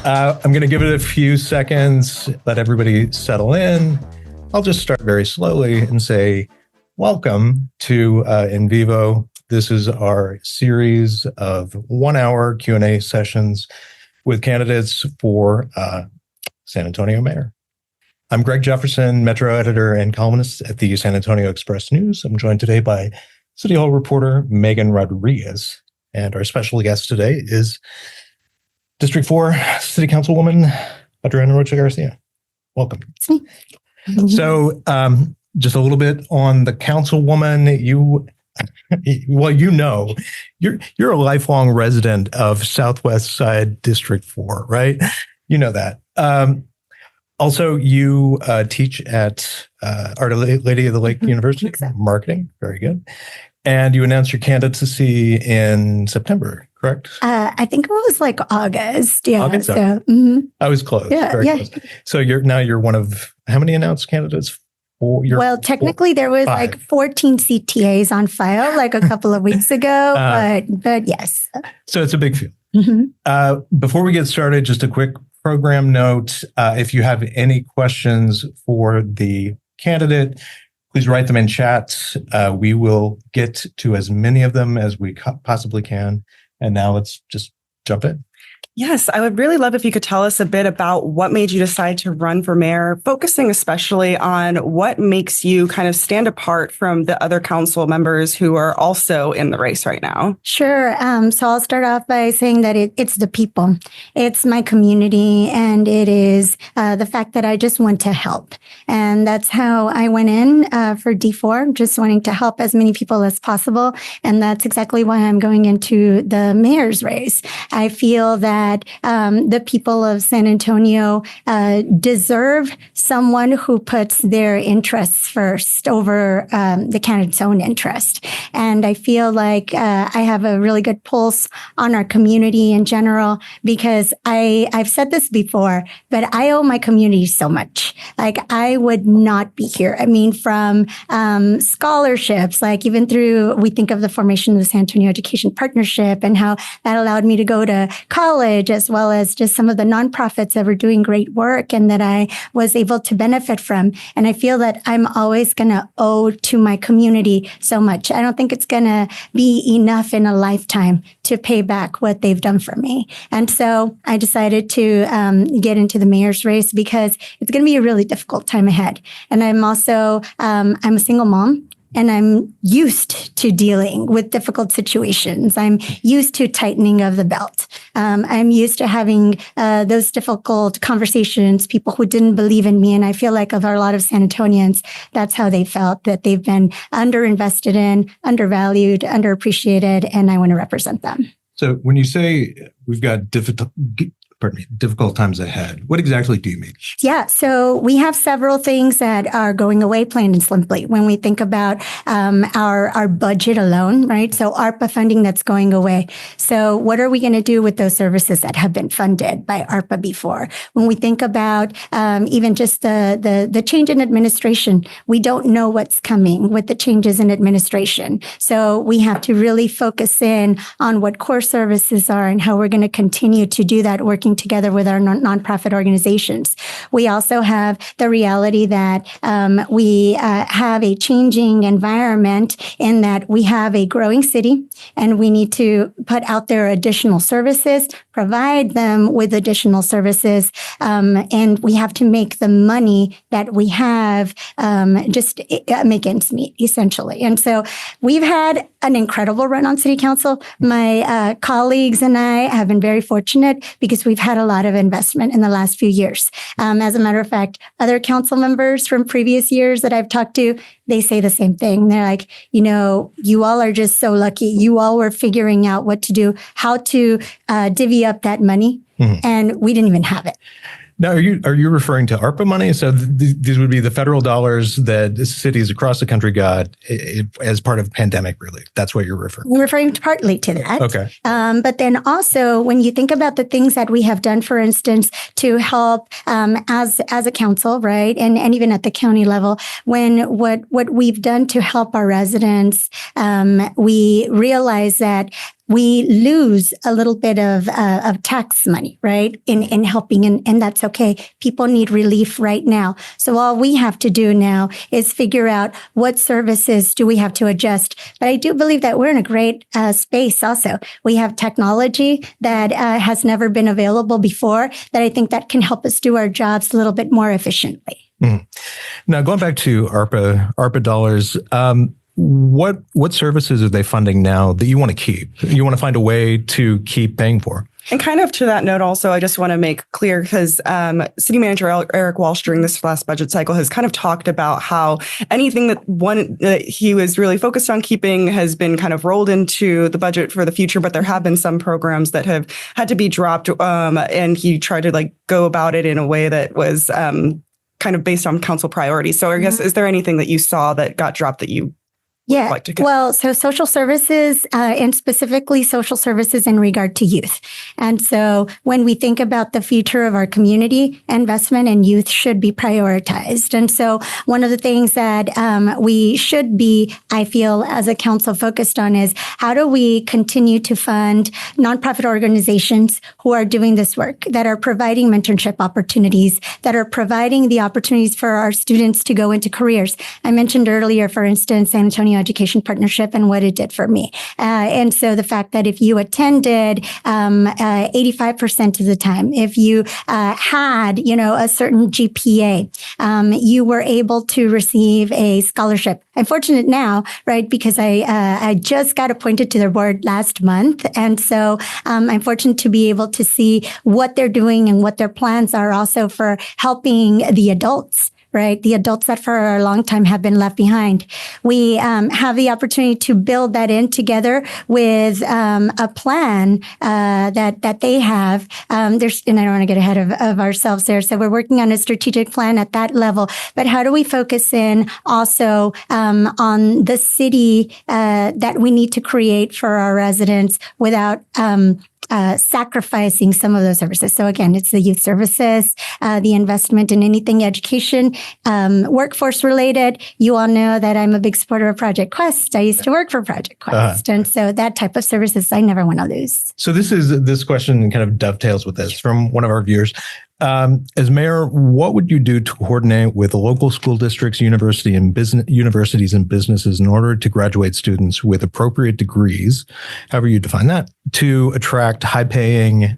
I'm going to give it a few seconds, let everybody settle in. I'll just start very slowly and say, welcome to In Vivo. This is our series of 1-hour Q&A sessions with candidates for San Antonio mayor. I'm Greg Jefferson, Metro editor and columnist at the San Antonio Express News. I'm joined today by City Hall reporter Megan Rodriguez. And our special guest today is District 4 City Councilwoman Adriana Rocha Garcia. Welcome. So just a little bit on the councilwoman. You're a lifelong resident of Southwest Side District 4, right? You know that. Also, you teach at Our Lady of the Lake University, exactly. Marketing. Very good. And you announced your candidacy in September, correct? I think it was like August. Yeah. August. So, I was close. Yeah. Close. So you're one of how many announced candidates? Technically there was 5. like 14 CTAs on file like a couple of weeks ago, but yes. So it's a big field. Before we get started, just a quick program note. If you have any questions for the candidate, please write them in chat. We will get to as many of them as we possibly can. And now let's just jump in. Yes, I would really love if you could tell us a bit about what made you decide to run for mayor, focusing especially on what makes you kind of stand apart from the other council members who are also in the race right now. Sure. So I'll start off by saying that it's the people. It's my community, and it is the fact that I just want to help. And that's how I went in for D4, just wanting to help as many people as possible. And that's exactly why I'm going into the mayor's race. I feel that the people of San Antonio deserve someone who puts their interests first over the candidate's own interest. And I feel like I have a really good pulse on our community in general, because I've said this before, but I owe my community so much. Like, I would not be here. I mean, from scholarships, like even through, we think of the formation of the San Antonio Education Partnership and how that allowed me to go to college, as well as just some of the nonprofits that were doing great work and that I was able to benefit from. And I feel that I'm always going to owe to my community so much. I don't think it's going to be enough in a lifetime to pay back what they've done for me. And so I decided to get into the mayor's race because it's going to be a really difficult time ahead. And I'm also, I'm a single mom. And I'm used to dealing with difficult situations. I'm used to tightening of the belt. I'm used to having those difficult conversations, people who didn't believe in me. And I feel like of a lot of San Antonians, that's how they felt, that they've been underinvested in, undervalued, underappreciated, and I want to represent them. So when you say we've got difficult times ahead, what exactly do you mean? Yeah, so we have several things that are going away, plain and simply, when we think about our budget alone, right? So ARPA funding that's going away. So what are we going to do with those services that have been funded by ARPA before? When we think about even just the change in administration, we don't know what's coming with the changes in administration. So we have to really focus in on what core services are and how we're going to continue to do that, working together with our nonprofit organizations. We also have the reality that we have a changing environment in that we have a growing city and we need to put out there additional services, provide them with additional services, and we have to make the money that we have just make ends meet, essentially. And so we've had an incredible run on city council. My colleagues and I have been very fortunate because we've had a lot of investment in the last few years. As a matter of fact, other council members from previous years that I've talked to, they say the same thing. They're like, you all are just so lucky. You all were figuring out what to do, how to divvy up that money, and we didn't even have it. Now, are you referring to ARPA money? So these would be the federal dollars that cities across the country got as part of pandemic relief. That's what you're referring to. I'm referring partly to that. Okay. But then also, when you think about the things that we have done, for instance, to help as a council, right, and even at the county level, when what we've done to help our residents, we realize that we lose a little bit of tax money, right? In helping, and that's okay. People need relief right now. So all we have to do now is figure out what services do we have to adjust. But I do believe that we're in a great space also. We have technology that has never been available before that I think that can help us do our jobs a little bit more efficiently. Now, going back to ARPA dollars, what services are they funding now that you want to keep? You want to find a way to keep paying for? And kind of to that note also, I just want to make clear because City Manager Eric Walsh during this last budget cycle has kind of talked about how anything that he was really focused on keeping has been kind of rolled into the budget for the future, but there have been some programs that have had to be dropped, and he tried to go about it in a way that was kind of based on council priorities. So I guess, is there anything that you saw that got dropped that you like to get? Well, so social services and specifically social services in regard to youth. And so when we think about the future of our community, investment in youth should be prioritized. And so one of the things that we should be, I feel, as a council focused on is how do we continue to fund nonprofit organizations who are doing this work, that are providing mentorship opportunities, that are providing the opportunities for our students to go into careers. I mentioned earlier, for instance, San Antonio Education Partnership and what it did for me. And so the fact that if you attended 85% of the time, if you had, a certain GPA, you were able to receive a scholarship. I'm fortunate now, right? Because I just got appointed to their board last month. And so I'm fortunate to be able to see what they're doing and what their plans are also for helping the adults, right? The adults that for a long time have been left behind. We have the opportunity to build that in together with a plan that they have. And I don't want to get ahead of ourselves there. So we're working on a strategic plan at that level. But how do we focus in also on the city that we need to create for our residents without sacrificing some of those services. So again, it's the youth services, the investment in anything education, workforce related. You all know that I'm a big supporter of Project Quest. I used to work for Project Quest. And so that type of services I never want to lose. So this question kind of dovetails with this from one of our viewers. As mayor, what would you do to coordinate with local school districts, universities, and businesses in order to graduate students with appropriate degrees, however you define that, to attract high-paying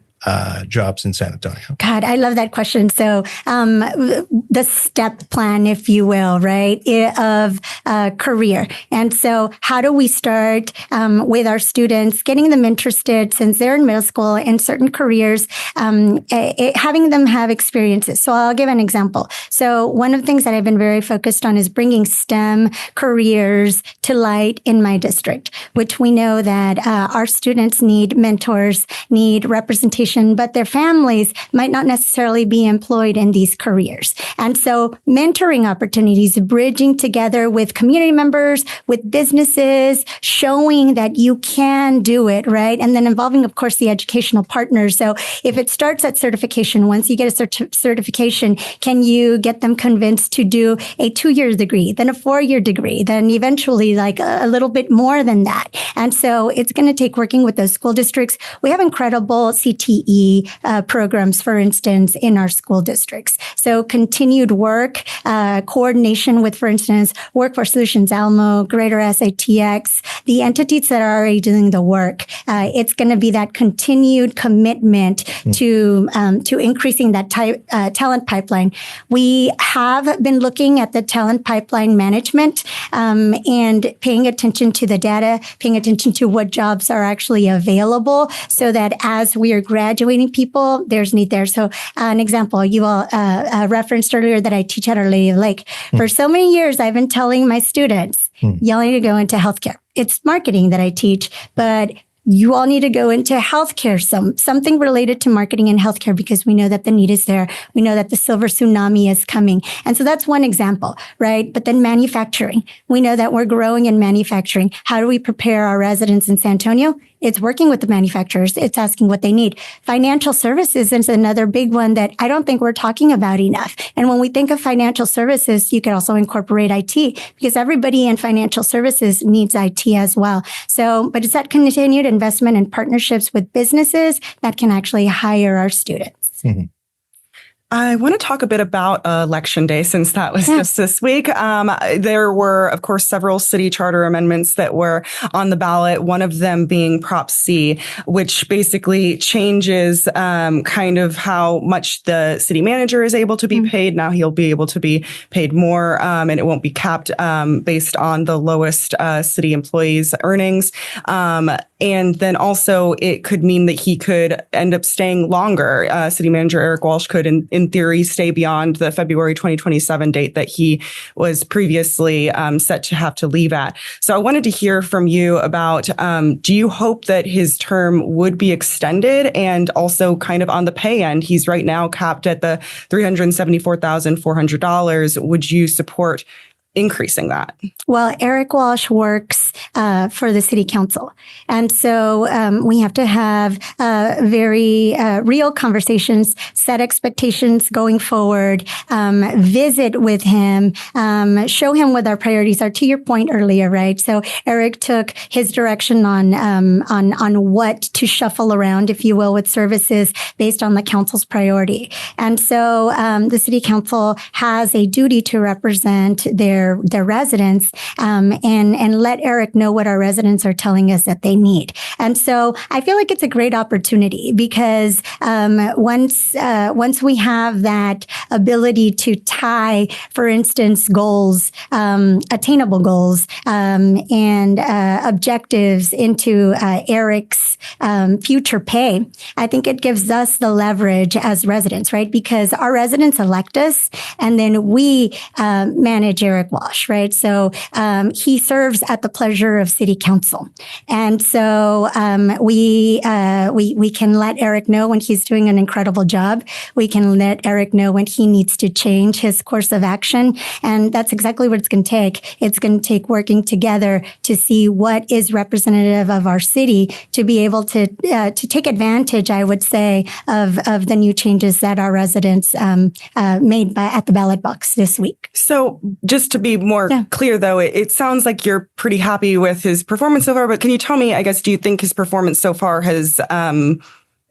jobs in San Antonio? God, I love that question. So the step plan, if you will, right, of career. And so how do we start with our students, getting them interested since they're in middle school in certain careers, having them have experiences. So I'll give an example. So one of the things that I've been very focused on is bringing STEM careers to light in my district, which we know that our students need mentors, need representation, but their families might not necessarily be employed in these careers. And so mentoring opportunities, bridging together with community members, with businesses, showing that you can do it, right? And then involving, of course, the educational partners. So if it starts at certification, once you get a certification, can you get them convinced to do a 2-year degree, then a 4-year degree, then eventually a little bit more than that? And so it's going to take working with those school districts. We have incredible CTE programs, for instance, in our school districts. So continued work, coordination with, for instance, Workforce Solutions, Almo, Greater SATX, the entities that are already doing the work. It's going to be that continued commitment to increasing that talent pipeline. We have been looking at the talent pipeline management and paying attention to the data, paying attention to what jobs are actually available so that as we are graduating people, there's need there. So an example, you all referenced earlier that I teach at Our Lady of the Lake. For so many years, I've been telling my students, y'all need to go into healthcare. It's marketing that I teach, but you all need to go into healthcare, something related to marketing and healthcare, because we know that the need is there. We know that the silver tsunami is coming. And so that's one example, right? But then manufacturing. We know that we're growing in manufacturing. How do we prepare our residents in San Antonio? It's working with the manufacturers. It's asking what they need. Financial services is another big one that I don't think we're talking about enough. And when we think of financial services, you could also incorporate IT because everybody in financial services needs IT as well. So, but it's that continued investment and partnerships with businesses that can actually hire our students. Mhm. I want to talk a bit about Election Day since that was just this week. There were, of course, several city charter amendments that were on the ballot, one of them being Prop C, which basically changes kind of how much the city manager is able to be paid. Now he'll be able to be paid more and it won't be capped based on the lowest city employees' earnings. And then also it could mean that he could end up staying longer. City Manager Eric Walsh could, in theory, stay beyond the February 2027 date that he was previously set to have to leave at. So I wanted to hear from you about, do you hope that his term would be extended? And also kind of on the pay end, he's right now capped at the $374,400. Would you support increasing that? Well, Eric Walsh works for the city council. And so we have to have very real conversations, set expectations going forward, visit with him, show him what our priorities are. To your point earlier, right? So Eric took his direction on what to shuffle around, if you will, with services based on the council's priority. And so the city council has a duty to represent their residents and let Eric know what our residents are telling us that they need. And so I feel like it's a great opportunity because once we have that ability to tie, for instance, goals, attainable goals, and objectives into Eric's future pay, I think it gives us the leverage as residents, right? Because our residents elect us, and then we manage Eric Walsh, right? So he serves at the pleasure of City Council, and so we can let Eric know when he's doing an incredible job. We can let Eric know when he needs to change his course of action, and that's exactly what it's going to take. It's going to take working together to see what is representative of our city to be able to take advantage, I would say, of the new changes that our residents made at the ballot box this week. So just to be more clear, though, it sounds like you're pretty happy with his performance so far. But can you tell me, I guess, do you think his performance so far is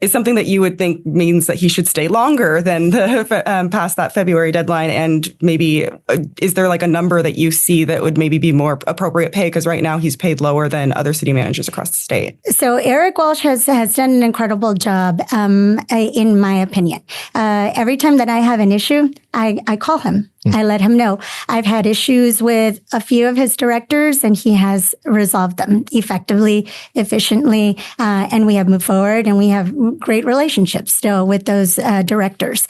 something that you would think means that he should stay longer than past that February deadline? And maybe is there like a number that you see that would maybe be more appropriate pay? Because right now he's paid lower than other city managers across the state. So Eric Walsh has done an incredible job, in my opinion. Every time that I have an issue, I call him. I let him know. I've had issues with a few of his directors, and he has resolved them effectively, efficiently, and we have moved forward, and we have great relationships still with those directors.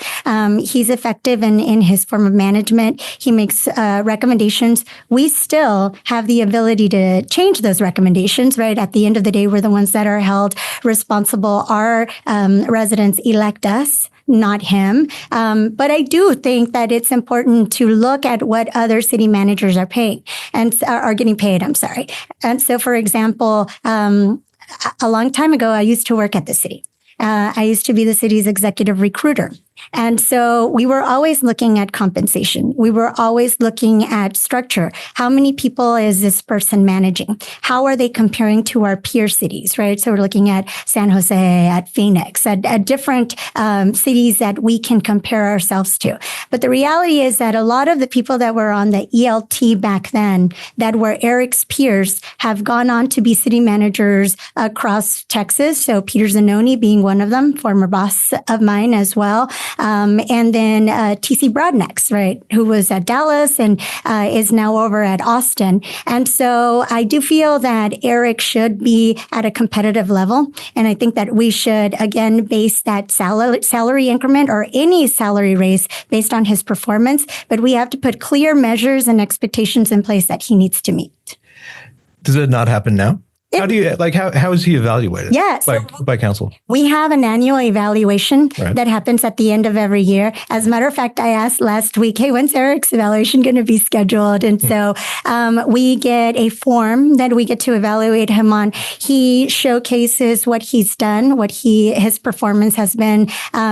He's effective in his form of management. He makes recommendations. We still have the ability to change those recommendations, right? At the end of the day, we're the ones that are held responsible. Our residents elect us, not him. But I do think that it's important to look at what other city managers are paying and are getting paid. I'm sorry. And so, for example, a long time ago, I used to work at the city. I used to be the city's executive recruiter. And so we were always looking at compensation. We were always looking at structure. How many people is this person managing? How are they comparing to our peer cities, right? So we're looking at San Jose, at Phoenix, at different cities that we can compare ourselves to. But the reality is that a lot of the people that were on the ELT back then, that were Eric's peers, have gone on to be city managers across Texas. So Peter Zanoni being one of them, former boss of mine as well. And then T.C. Broadnax, right, who was at Dallas and is now over at Austin. And so I do feel that Eric should be at a competitive level. And I think that we should, again, base that salary increment or any salary raise based on his performance. But we have to put clear measures and expectations in place that he needs to meet. Does it not happen now? How do you how is he evaluated? Yes. By council. We have an annual evaluation Right. that happens at the end of every year. As a matter of fact, I asked last week, hey, when's Eric's evaluation going to be scheduled? And so we get a form that we get to evaluate him on. He showcases what he's done, what his performance has been,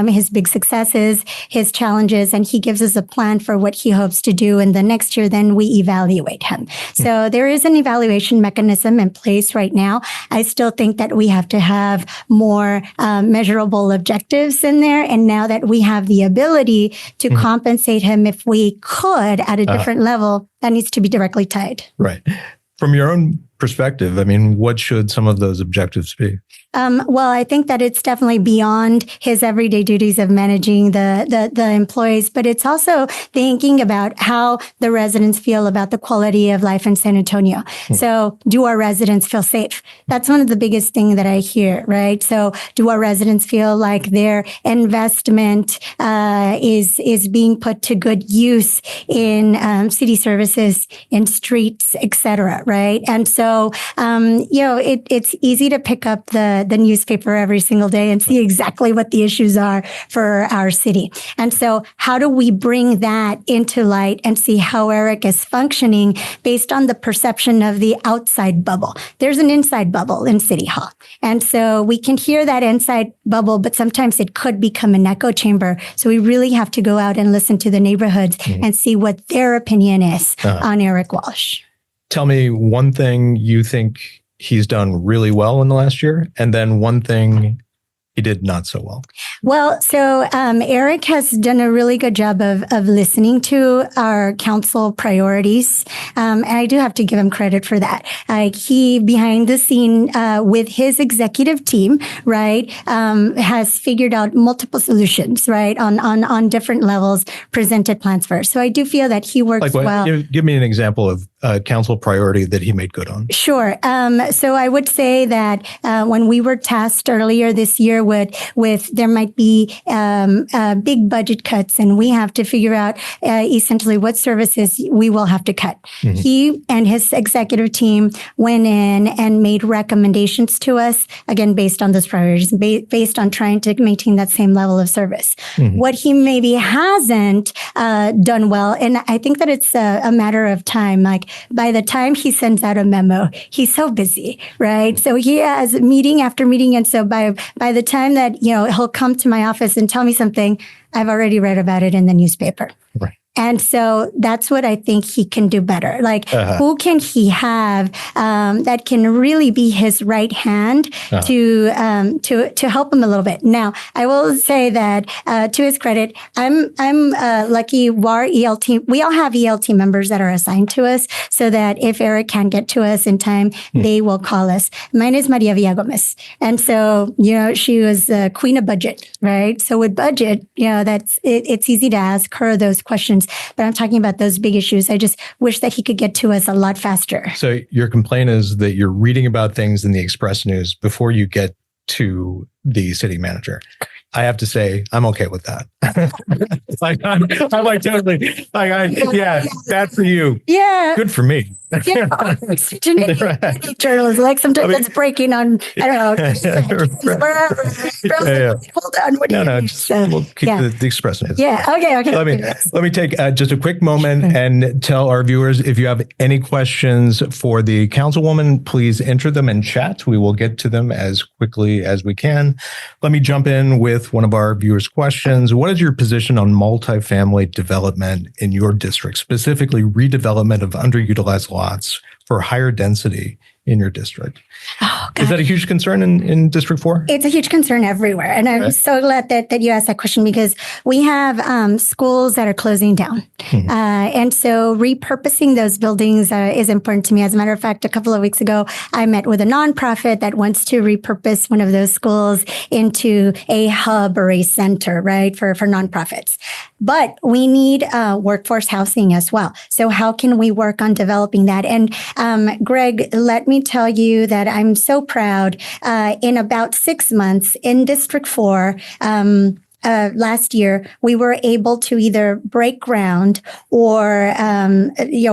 his big successes, his challenges, and he gives us a plan for what he hopes to do. And the next year, then we evaluate him. So there is an evaluation mechanism in place right now. I still think that we have to have more measurable objectives in there. And now that we have the ability to compensate him if we could at a different level, that needs to be directly tied. Right. From your own perspective, I mean, what should some of those objectives be? Well, I think that it's definitely beyond his everyday duties of managing the employees, but it's also thinking about how the residents feel about the quality of life in San Antonio. So do our residents feel safe? That's one of the biggest things that I hear, right? So do our residents feel like their investment is being put to good use in city services, in streets, et cetera, right? And so, it's easy to pick up the newspaper every single day and see exactly what the issues are for our city. And so how do we bring that into light and see how Eric is functioning based on the perception of the outside bubble? There's an inside bubble in City Hall. And so we can hear that inside bubble, but sometimes it could become an echo chamber. So we really have to go out and listen to the neighborhoods and see what their opinion is on Eric Walsh. Tell me one thing you think he's done really well in the last year, and then one thing he did not so well. Well, so Eric has done a really good job of listening to our council priorities. And I do have to give him credit for that. He, behind the scene with his executive team, right, has figured out multiple solutions, right, on different levels, presented plans first. So I do feel that he works well. Give me an example of a council priority that he made good on. Sure. So I would say that when we were tasked earlier this year with there might be big budget cuts, and we have to figure out essentially what services we will have to cut. He and his executive team went in and made recommendations to us, again, based on those priorities, based on trying to maintain that same level of service. What he maybe hasn't done well, and I think that it's a matter of time, like by the time he sends out a memo, he's so busy, right? So he has meeting after meeting. And so by the time that, he'll come to my office and tell me something, I've already read about it in the newspaper. Right. And so that's what I think he can do better. Like, who can he have that can really be his right hand to help him a little bit? Now, I will say that to his credit, I'm lucky. Our ELT, we all have ELT members that are assigned to us, so that if Eric can't get to us in time, they will call us. Mine is Maria Villagomez, and so she was queen of budget, right? So with budget, it's easy to ask her those questions. But I'm talking about those big issues. I just wish that he could get to us a lot faster. So your complaint is that you're reading about things in the Express News before you get to the city manager. I have to say, I'm okay with that. I'm like totally, bad for you. Yeah. Good for me. Yeah. Journalism, like sometimes that's breaking on, I don't know. Hold on. What do you mean? We'll keep the Express News. Yeah. Okay. Let me take just a quick moment and tell our viewers, if you have any questions for the councilwoman, please enter them in chat. We will get to them as quickly as we can. Let me jump in with one of our viewers' questions. What is your position on multifamily development in your district, specifically redevelopment of underutilized lots for higher density in your district? Is that a huge concern in District 4? It's a huge concern everywhere. And I'm so glad that you asked that question, because we have schools that are closing down. And so repurposing those buildings is important to me. As a matter of fact, a couple of weeks ago, I met with a nonprofit that wants to repurpose one of those schools into a hub or a center, right, for nonprofits. But we need workforce housing as well. So how can we work on developing that? And Greg, let me tell you that I'm so proud. In about 6 months in District 4, last year, we were able to either break ground or,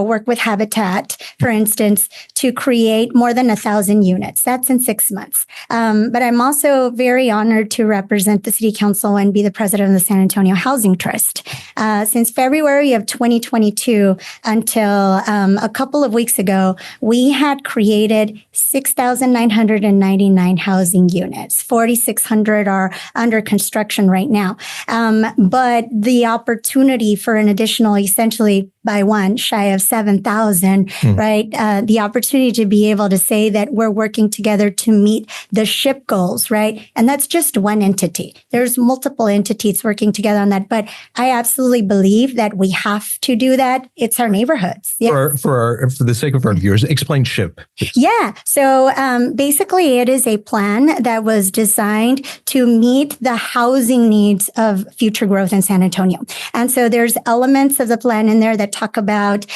work with Habitat, for instance, to create more than 1,000 units. That's in 6 months. But I'm also very honored to represent the City Council and be the president of the San Antonio Housing Trust. Since February of 2022 until a couple of weeks ago, we had created 6,999 housing units. 4,600 are under construction right now. But the opportunity for an additional, essentially by one, shy of 7,000, right? The opportunity to be able to say that we're working together to meet the SHIP goals, right? And that's just one entity. There's multiple entities working together on that. But I absolutely believe that we have to do that. It's our neighborhoods. Yeah. For the sake of our viewers, explain SHIP. Please. Yeah. So basically, it is a plan that was designed to meet the housing needs of future growth in San Antonio. And so there's elements of the plan in there that talk about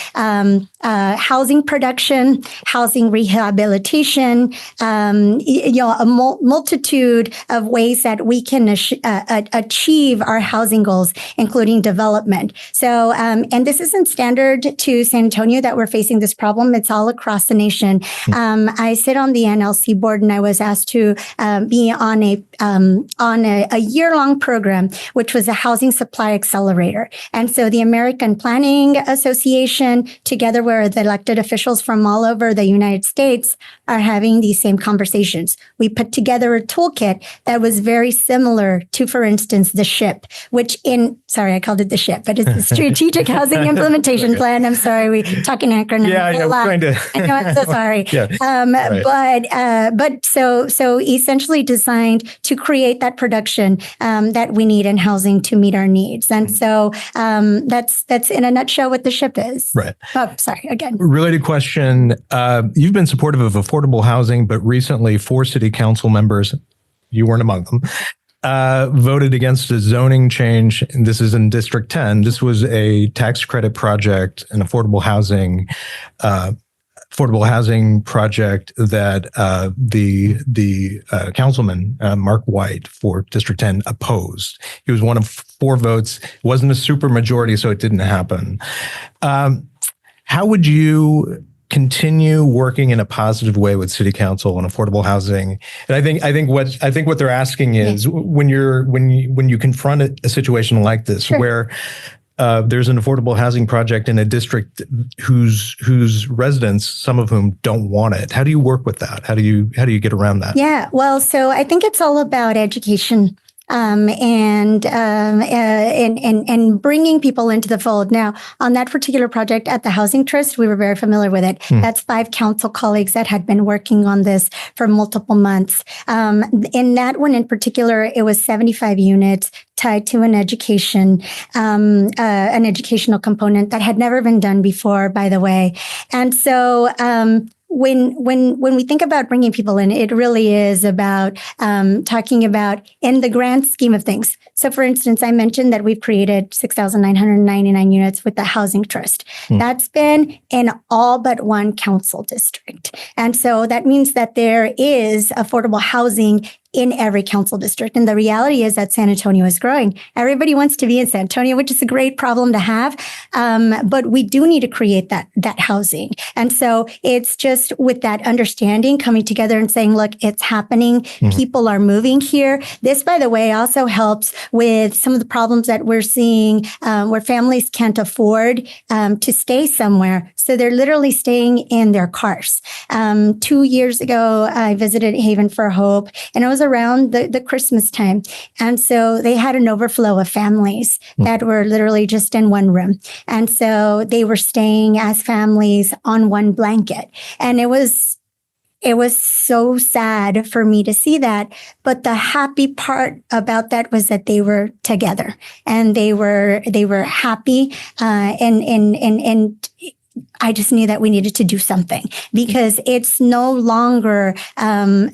housing production, housing rehabilitation, a multitude of ways that we can achieve our housing goals, including development. So, and this isn't standard to San Antonio that we're facing this problem. It's all across the nation. I sit on the NLC board, and I was asked to be on a year-long program, which was a housing supply accelerator. And so the American Planning Association, together with elected officials from all over the United States, are having these same conversations. We put together a toolkit that was very similar to, for instance, the SHIP, I called it the SHIP, but it's the Strategic Housing Implementation Plan. I'm sorry, we talking acronyms. Yeah, I'm trying to. I know, I'm so sorry. Right. But so essentially designed to create that production that we need in housing to meet our needs. And so that's in a nutshell what the SHIP is. Right. Oh, sorry, again. Related question. You've been supportive of affordable housing, but recently 4 city council members, you weren't among them, voted against a zoning change. And this is in District 10. This was a tax credit project, an affordable housing project that the councilman, Mark White for District 10, opposed. He was one of 4 votes. It wasn't a super majority, so it didn't happen. How would you continue working in a positive way with City Council on affordable housing? And I think what they're asking is when you confront a situation like this, sure, where there's an affordable housing project in a district whose residents, some of whom don't want it. How do you work with that? How do you get around that? Yeah, well, so I think it's all about education. And bringing people into the fold. Now, on that particular project at the Housing Trust, we were very familiar with it. That's 5 council colleagues that had been working on this for multiple months. In that one in particular, it was 75 units tied to an educational component that had never been done before, by the way. And so, when we think about bringing people in, it really is about talking about in the grand scheme of things. So, for instance, I mentioned that we've created 6,999 units with the Housing Trust. That's been in all but one council district. And so that means that there is affordable housing in every council district. And the reality is that San Antonio is growing. Everybody wants to be in San Antonio, which is a great problem to have. But we do need to create that housing. And so it's just with that understanding coming together and saying, look, it's happening. People are moving here. This, by the way, also helps with some of the problems that we're seeing where families can't afford to stay somewhere. So they're literally staying in their cars. 2 years ago, I visited Haven for Hope, and it was around the Christmas time. And so they had an overflow of families that were literally just in one room. And so they were staying as families on one blanket. And it was so sad for me to see that. But the happy part about that was that they were together and they were happy. And I just knew that we needed to do something because it's no longer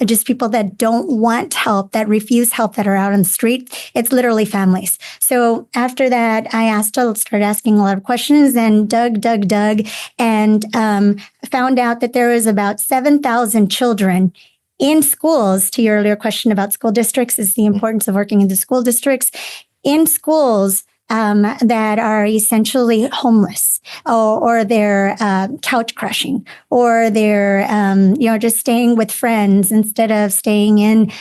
just people that don't want help, that refuse help, that are out on the street. It's literally families. So after that, I started asking a lot of questions and dug, and found out that there was about 7,000 children in schools, to your earlier question about school districts, is the importance of working in the school districts. In schools, that are essentially homeless, or they're couch crashing, or they're just staying with friends instead of staying in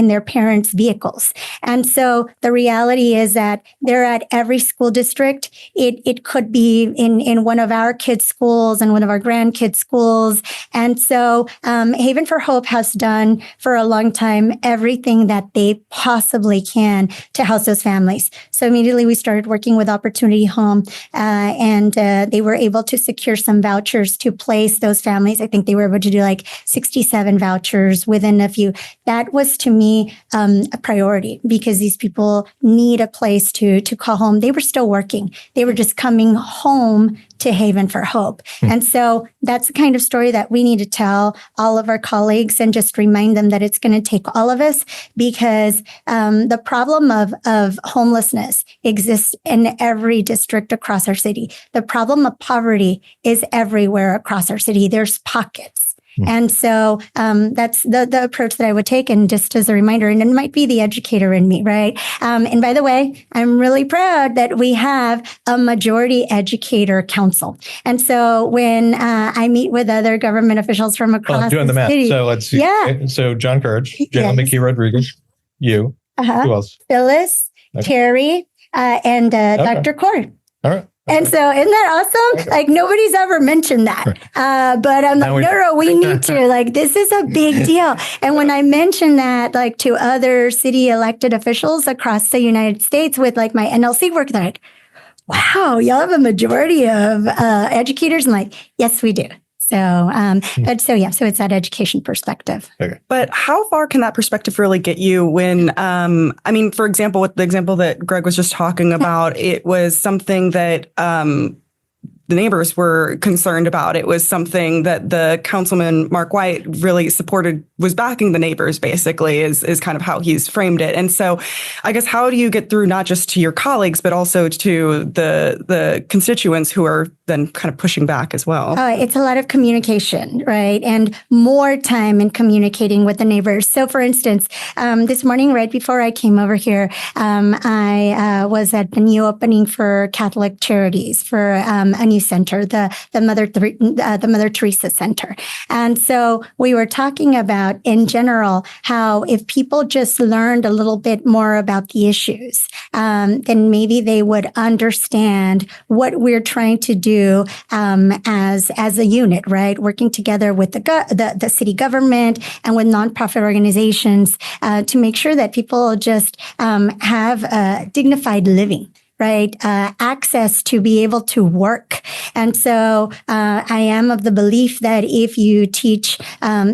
their parents' vehicles. And so the reality is that they're at every school district. It could be in one of our kids' schools and one of our grandkids' schools. And so Haven for Hope has done for a long time everything that they possibly can to house those families. So immediately we started working with Opportunity Home, and they were able to secure some vouchers to place those families. I think they were able to do like 67 vouchers within a few. That was to me a priority, because these people need a place to call home. They were still working. They were just coming home to Haven for Hope. And so that's the kind of story that we need to tell all of our colleagues, and just remind them that it's going to take all of us, because the problem of homelessness exists in every district across our city. The problem of poverty is everywhere across our city. There's pockets. And so that's the approach that I would take. And just as a reminder, and it might be the educator in me, right? And by the way, I'm really proud that we have a majority educator council. And so when I meet with other government officials from across doing the math. city, So let's see. Yeah. Okay. So John Courage, Jalen Yes. McKee Rodriguez, you. Who else? Phyllis, Okay. Terry, and Dr. Court. All right. And so isn't that awesome? Okay. Like nobody's ever mentioned that. But I'm Now like, no, we need to. Like, this is a big deal. And when I mention that, like, to other city elected officials across the United States with like my NLC work, they're like, wow, y'all have a majority of educators. I'm like, yes, we do. So, so it's that education perspective. Okay. But how far can that perspective really get you when, for example, with the example that Greg was just talking about, it was something that the neighbors were concerned about. It was something that the councilman, Mark White, really supported, was backing the neighbors, basically, is kind of how he's framed it. And so I guess, how do you get through not just to your colleagues, but also to the constituents who are then kind of pushing back as well? It's a lot of communication, right? And more time in communicating with the neighbors. So for instance, this morning, right before I came over here, I was at the new opening for Catholic Charities for a new center, the Mother Teresa Center. And so we were talking about, in general, how if people just learned a little bit more about the issues, then maybe they would understand what we're trying to do as a unit, right? Working together with the city government and with nonprofit organizations to make sure that people just have a dignified living. Right? Access to be able to work. And so I am of the belief that if you teach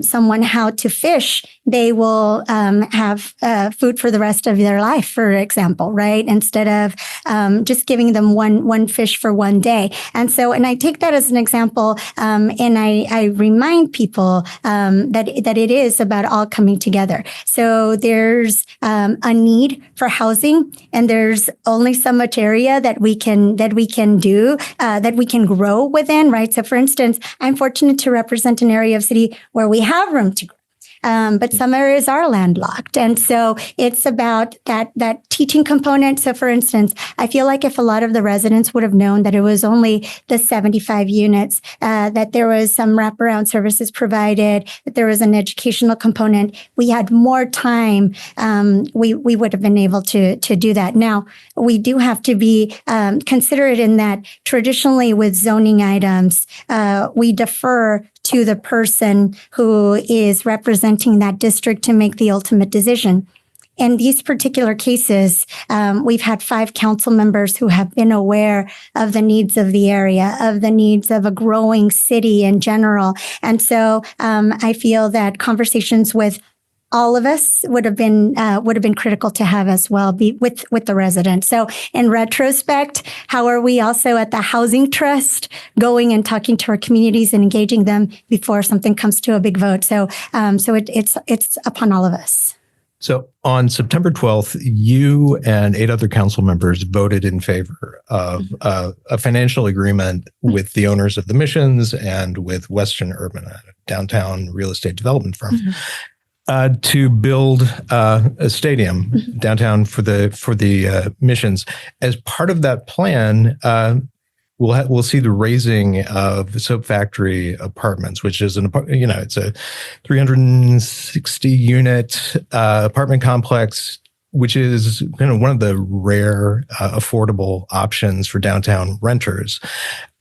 someone how to fish, they will have food for the rest of their life, for example, right? Instead of just giving them one fish for one day. And so, and I take that as an example, and I remind people that it is about all coming together. So there's a need for housing, and there's only so much area that we can do, that we can grow within, right? So for instance, I'm fortunate to represent an area of city where we have room to grow. But some areas are landlocked. And so it's about that teaching component. So for instance, I feel like if a lot of the residents would have known that it was only the 75 units, that there was some wraparound services provided, that there was an educational component, we had more time, we would have been able to do that. Now, we do have to be considerate in that traditionally with zoning items, we defer to the person who is representing that district to make the ultimate decision. In these particular cases, we've had 5 council members who have been aware of the needs of the area, of the needs of a growing city in general. And so I feel that conversations with all of us would have been critical to have as well, be with the residents. So in retrospect, how are we also at the Housing Trust going and talking to our communities and engaging them before something comes to a big vote? So it's upon all of us. So on September 12th, you and 8 other council members voted in favor of a financial agreement with the owners of the Missions and with Western Urban, a downtown real estate development firm, to build a stadium downtown for the Missions. As part of that plan, we'll see the raising of the Soap Factory Apartments, which is it's a 360 unit apartment complex, which is one of the rare affordable options for downtown renters.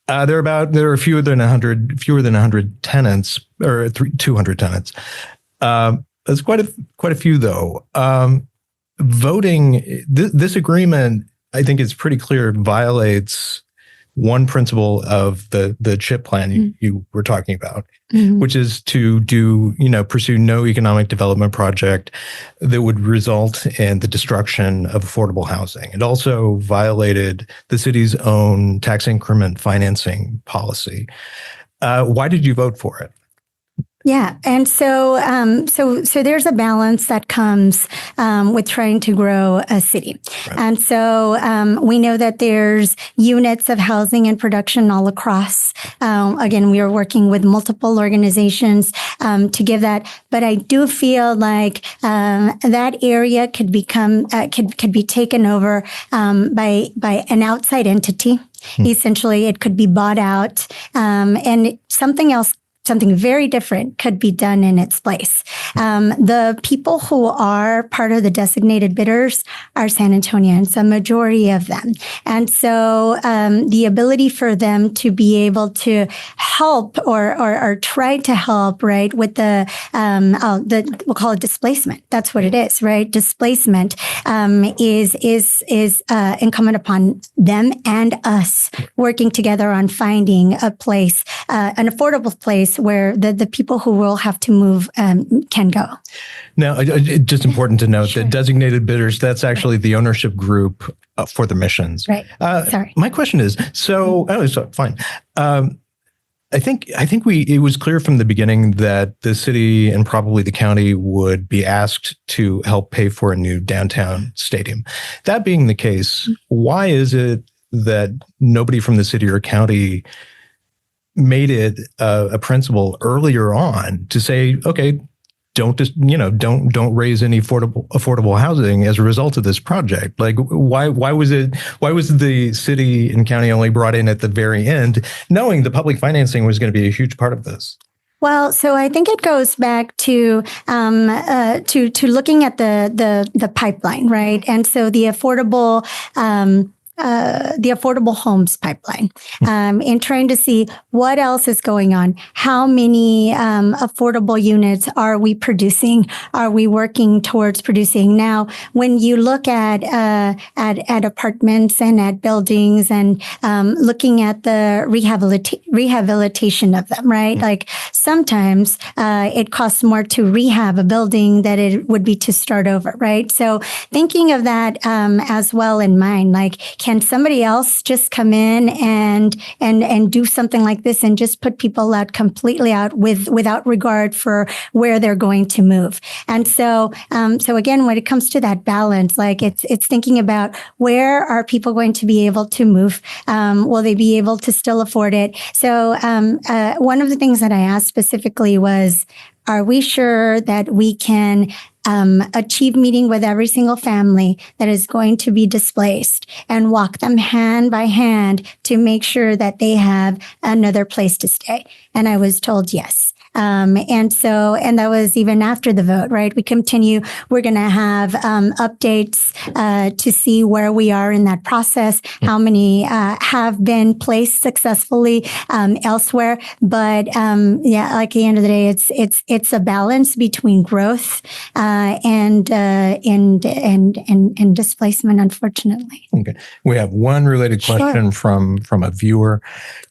There are fewer than 100 tenants, or 200 tenants. There's quite a few though. Voting this agreement, I think it's pretty clear, violates one principle of the CHIP plan you were talking about, which is to pursue no economic development project that would result in the destruction of affordable housing. It also violated the city's own tax increment financing policy. Why did you vote for it? Yeah. And so there's a balance that comes with trying to grow a city. Right. And so we know that there's units of housing and production all across. Again, we are working with multiple organizations to give that. But I do feel like that area could become could be taken over by an outside entity. Essentially, it could be bought out, and something very different could be done in its place. The people who are part of the designated bidders are San Antonians, a majority of them. And so the ability for them to be able to help or try to help, right, with the we'll call it displacement. That's what it is, right? Displacement is incumbent upon them and us working together on finding a place, an affordable place where the people who will have to move can go. Now, it's just important to note that designated bidders, that's actually the ownership group for the Missions. Right. Sorry. My question is, fine. I think it was clear from the beginning that the city and probably the county would be asked to help pay for a new downtown stadium. That being the case, why is it that nobody from the city or county made it a principle earlier on to say, okay, don't raise any affordable housing as a result of this project? Like, why was the city and county only brought in at the very end, knowing the public financing was going to be a huge part of this? Well, so I think it goes back to looking at the pipeline, right? And so the affordable homes pipeline, and trying to see what else is going on. How many affordable units are we producing? Are we working towards producing? Now, when you look at apartments and at buildings and looking at the rehabilitation of them, right? Like sometimes it costs more to rehab a building than it would be to start over, right? So thinking of that as well in mind, like, can somebody else just come in and do something like this and just put people completely out without regard for where they're going to move? And so again, when it comes to that balance, like it's thinking about where are people going to be able to move? Will they be able to still afford it? So one of the things that I asked specifically was, are we sure that we can achieve meeting with every single family that is going to be displaced and walk them hand by hand to make sure that they have another place to stay? And I was told yes. And that was even after the vote, right? We continue. We're going to have updates to see where we are in that process, how many have been placed successfully elsewhere. But like at the end of the day, it's a balance between growth and displacement, unfortunately. Okay, we have one related question from a viewer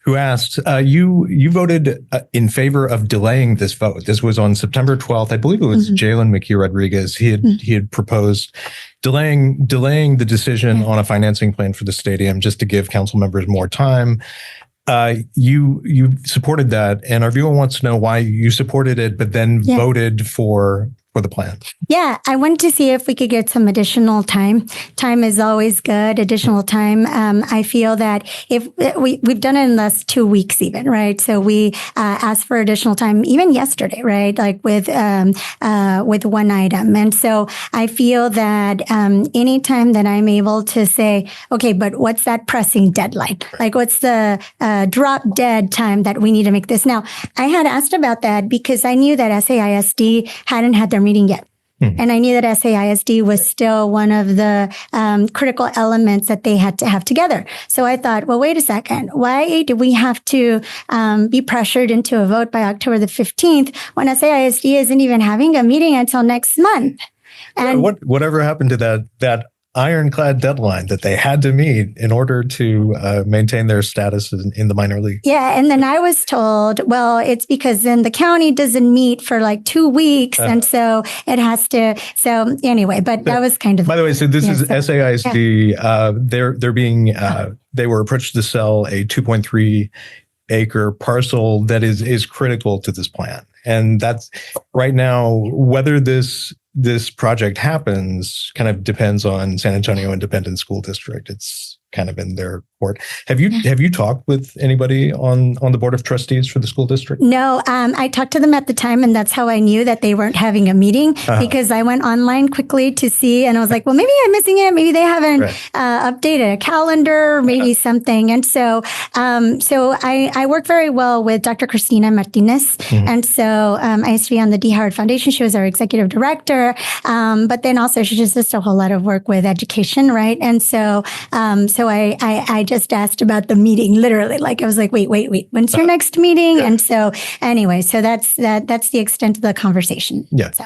who asked, you voted in favor of delaying this vote. This was on September 12th. I believe it was Jalen McHugh Rodriguez. He had proposed delaying the decision on a financing plan for the stadium just to give council members more time. You supported that, and our viewer wants to know why you supported it, but then voted for for the plan? Yeah, I wanted to see if we could get some additional time. Time is always good, additional time. I feel that if we've done it in the last 2 weeks even, right? So we asked for additional time even yesterday, right? Like with one item. And so I feel that anytime that I'm able to say, okay, but what's that pressing deadline? Like what's the drop dead time that we need to make this? Now, I had asked about that because I knew that SAISD hadn't had their meeting yet. And I knew that SAISD was still one of the critical elements that they had to have together. So I thought, well, wait a second. Why do we have to be pressured into a vote by October the 15th when SAISD isn't even having a meeting until next month? And Whatever happened to that ironclad deadline that they had to meet in order to maintain their status in the minor league? Yeah. And then I was told, well, it's because then the county doesn't meet for like 2 weeks. And so it has to. So anyway, but that was kind of. By the way, so this is SAISD. Yeah. They're being, they were approached to sell a 2.3 acre parcel that is critical to this plan. And that's right now, whether this project happens kind of depends on San Antonio Independent School District. It's kind of in their court. Have you talked with anybody on the board of trustees for the school district? No, I talked to them at the time, and that's how I knew that they weren't having a meeting because I went online quickly to see, and I was like, well, maybe I'm missing it. Maybe they haven't updated a calendar, maybe something. And so, I work very well with Dr. Cristina Martinez, and so I used to be on the D. Howard Foundation. She was our executive director, but then also she just does a whole lot of work with education, right? And so, I just asked about the meeting, literally. Like I was like, wait, when's your next meeting? And so anyway, so that's the extent of the conversation. Yeah. So.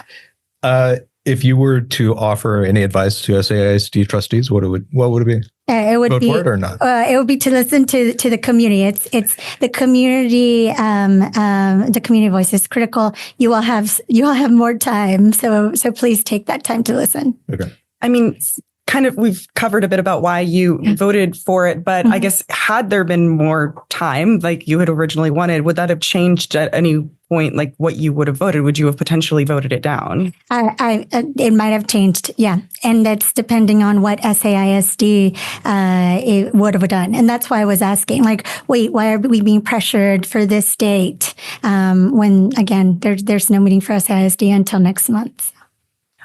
If you were to offer any advice to SAISD trustees, what would it be? It would Vote be for it or not? It would be to listen to the community. It's the community. The community voice is critical. You will have more time, so please take that time to listen. Okay. I mean, kind of, we've covered a bit about why you voted for it, but I guess had there been more time, like you had originally wanted, would that have changed at any point, like what you would have voted? Would you have potentially voted it down? It might have changed, yeah, and that's depending on what SAISD it would have done, and that's why I was asking, like, wait, why are we being pressured for this date when again there's no meeting for SAISD until next month.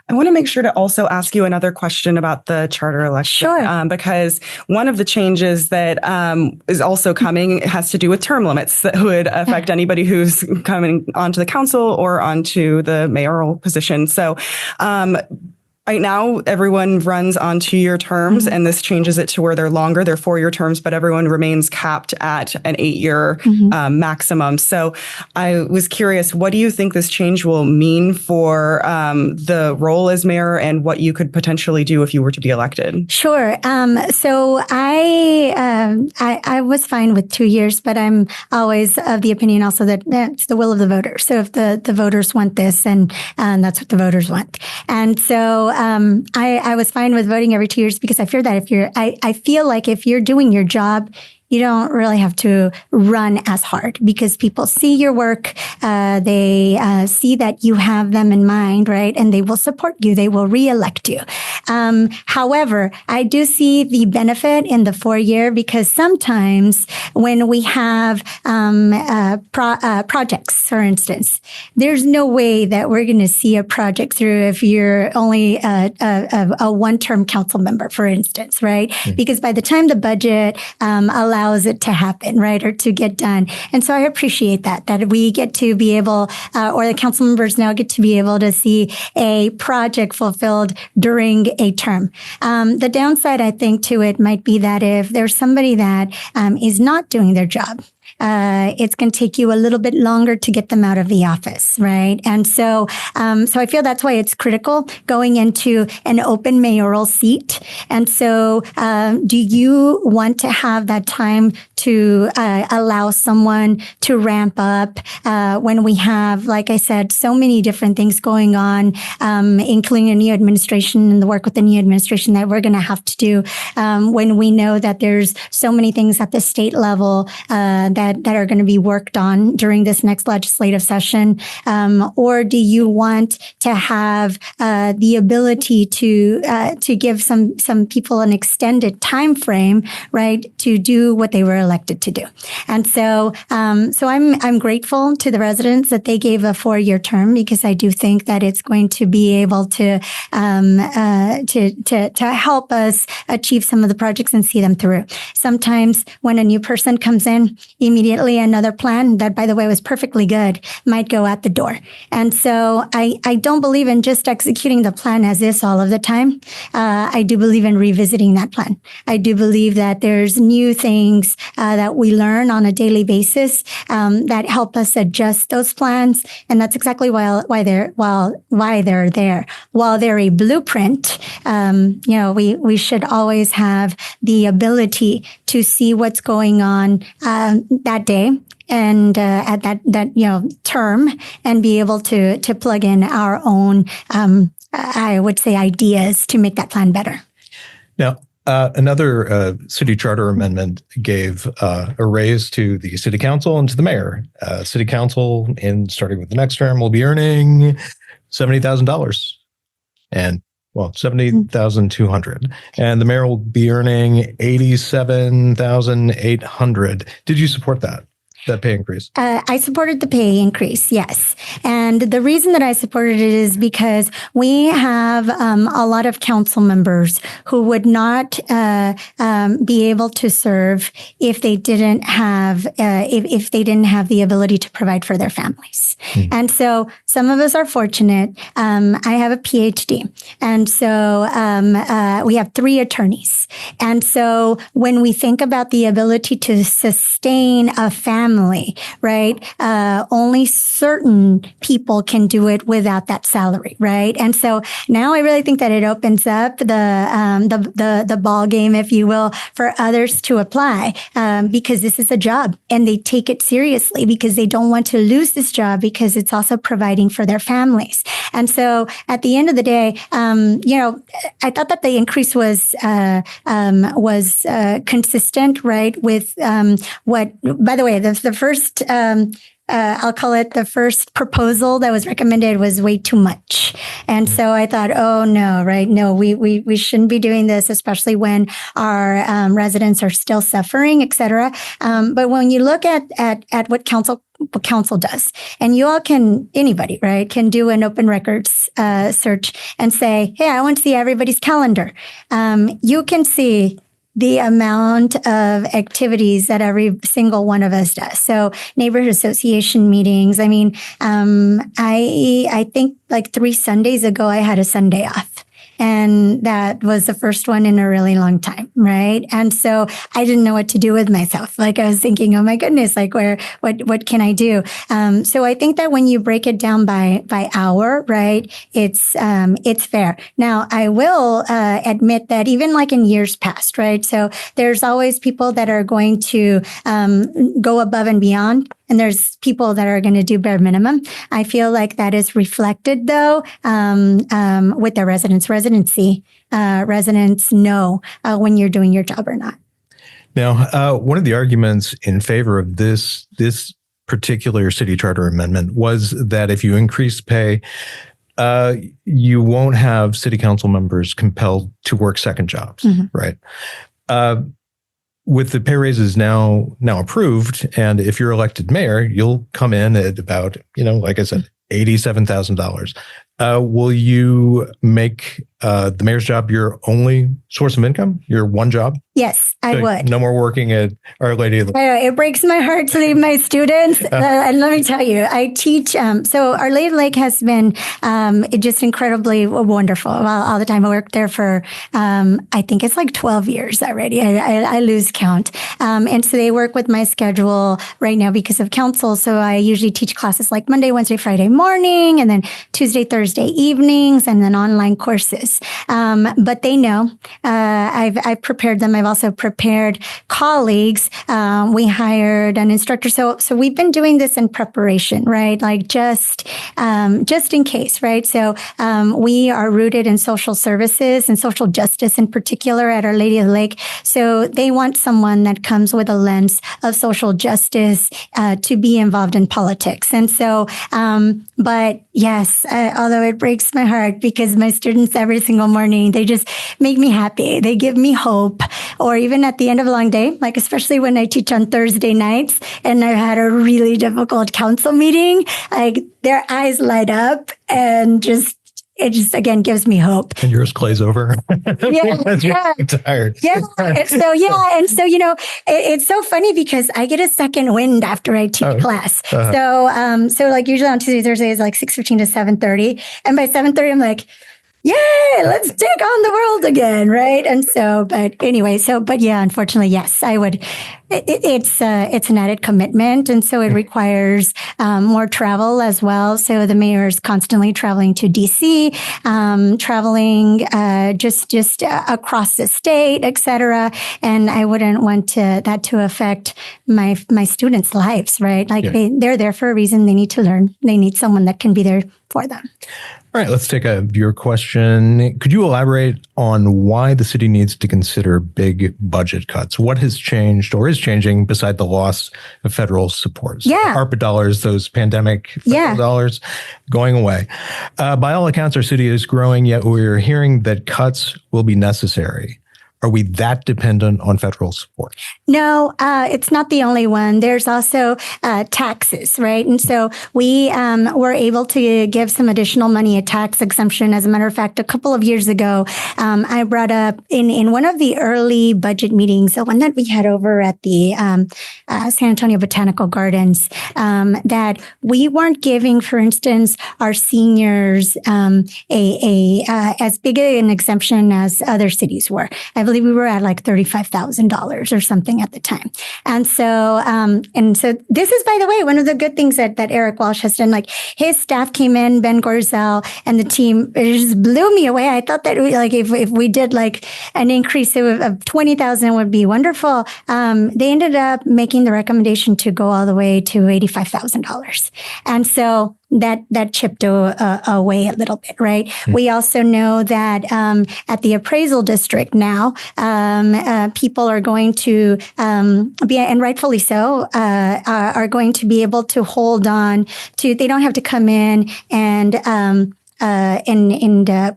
I want to make sure to also ask you another question about the charter election. Sure. Because one of the changes that is also coming has to do with term limits that would affect anybody who's coming onto the council or onto the mayoral position. So right now, everyone runs on 2-year terms, and this changes it to where they're longer. They're 4-year terms, but everyone remains capped at an 8-year maximum. So I was curious, what do you think this change will mean for the role as mayor and what you could potentially do if you were to be elected? Sure. So I was fine with 2 years, but I'm always of the opinion also that it's the will of the voters. So if the voters want this, and that's what the voters want. And so I was fine with voting every 2 years because I fear that I feel like if you're doing your job, you don't really have to run as hard because people see your work. They see that you have them in mind, right? And they will support you. They will reelect you. However, I do see the benefit in the 4-year because sometimes when we have projects, for instance, there's no way that we're going to see a project through if you're only a one-term council member, for instance, right? Because by the time the budget allows it to happen, right, or to get done. And so I appreciate that we get to be able, or the council members now get to be able to see a project fulfilled during a term. The downside, I think, to it might be that if there's somebody that is not doing their job, it's going to take you a little bit longer to get them out of the office, right? And so I feel that's why it's critical going into an open mayoral seat. And so, do you want to have that time to allow someone to ramp up when we have, like I said, so many different things going on, including a new administration and the work with the new administration that we're going to have to do when we know that there's so many things at the state level that are going to be worked on during this next legislative session? Or do you want to have the ability to give some people an extended time frame, right, to do what they were elected to do? And so I'm grateful to the residents that they gave a 4-year term, because I do think that it's going to be able to help us achieve some of the projects and see them through. Sometimes when a new person comes in, immediately another plan that, by the way, was perfectly good might go out the door. And so I don't believe in just executing the plan as is all of the time. I do believe in revisiting that plan. I do believe that there's new things that we learn on a daily basis that help us adjust those plans, and that's exactly why they're there. While they're a blueprint, we should always have the ability to see what's going on that day and at that term, and be able to plug in our own I would say ideas to make that plan better. Now, another city charter amendment gave a raise to the city council and to the mayor. City council, starting with the next term, will be earning $70,000, and $70,200, and the mayor will be earning $87,800. Did you support that pay increase? I supported the pay increase, yes. And the reason that I supported it is because we have a lot of council members who would not be able to serve if they didn't have if they didn't have the ability to provide for their families. And so some of us are fortunate. I have a PhD, and so we have 3 attorneys. And so when we think about the ability to sustain a family, right? Only certain people can do it without that salary, right? And so now I really think that it opens up the ball game, if you will, for others to apply, because this is a job, and they take it seriously because they don't want to lose this job, because it's also providing for their families. And so at the end of the day, I thought that the increase was consistent, right, with what, by the way, the first, I'll call it the first proposal that was recommended was way too much. And so I thought, oh no, right? No, we shouldn't be doing this, especially when our residents are still suffering, et cetera. But when you look at what council does, and you all anybody, right, can do an open records search and say, hey, I want to see everybody's calendar. You can see the amount of activities that every single one of us does. So neighborhood association meetings. I mean, I think like 3 Sundays ago, I had a Sunday off. And that was the first one in a really long time, right? And so I didn't know what to do with myself. Like I was thinking, oh my goodness, like what can I do? So I think that when you break it down by hour, right, it's fair. Now I will admit that even like in years past, right? So there's always people that are going to go above and beyond, and there's people that are going to do bare minimum. I feel like that is reflected, though, with the residency. Residents know when you're doing your job or not. Now, one of the arguments in favor of this particular city charter amendment was that if you increase pay, you won't have city council members compelled to work second jobs, right? With the pay raises now approved, and if you're elected mayor, you'll come in at about, like I said, $87,000. Will you make the mayor's job your only source of income, your one job? Yes, I would. No more working at Our Lady of the... It breaks my heart to leave my students. And let me tell you, I teach. So Our Lady of the Lake has been just incredibly wonderful all the time. I worked there for, I think it's like 12 years already. I lose count. And so they work with my schedule right now because of council. So I usually teach classes like Monday, Wednesday, Friday morning, and then Tuesday, Thursday, Thursday evenings and then online courses. But they know I've prepared them. I've also prepared colleagues. We hired an instructor. So we've been doing this in preparation, right? Like just in case, right? So we are rooted in social services and social justice in particular at Our Lady of the Lake. So they want someone that comes with a lens of social justice to be involved in politics. And so, but yes, although it breaks my heart because my students every single morning, they just make me happy. They give me hope. Or even at the end of a long day, like especially when I teach on Thursday nights and I've had a really difficult council meeting, like their eyes light up and it just again gives me hope. And yours glaze over. Yeah, I'm tired. Yeah. And so, it's so funny because I get a second wind after I teach class. So like usually on Tuesday, Thursday is like 6:15 to 7:30. And by 7:30, I'm like, yay, let's take on the world again. Right. And so, but yeah, unfortunately, yes, I would. It's an added commitment. And so it requires more travel as well. So the mayor is constantly traveling to DC, traveling just across the state, et cetera. And I wouldn't want that to affect my students' lives, right? Like they're there for a reason. They need to learn. They need someone that can be there for them. All right, let's take a viewer question. Could you elaborate on why the city needs to consider big budget cuts? What has changed or is changing beside the loss of federal support? So ARPA dollars, those pandemic federal dollars going away. By all accounts, our city is growing, yet we're hearing that cuts will be necessary. Are we that dependent on federal support? No, it's not the only one. There's also taxes, right? And so we were able to give some additional money, a tax exemption. As a matter of fact, a couple of years ago, I brought up in one of the early budget meetings, the one that we had over at the San Antonio Botanical Gardens, that we weren't giving, for instance, our seniors as big an exemption as other cities were. I believe we were at like $35,000 or something at the time. And so this is, by the way, one of the good things that Eric Walsh has done. Like his staff came in, Ben Gorzel and the team, it just blew me away. I thought that if we did like an increase of 20,000 would be wonderful. They ended up making the recommendation to go all the way to $85,000. And so that chipped away a little bit, right? We also know that at the appraisal district now, people are going to be, and rightfully so, are going to be able to hold on to. They don't have to come in and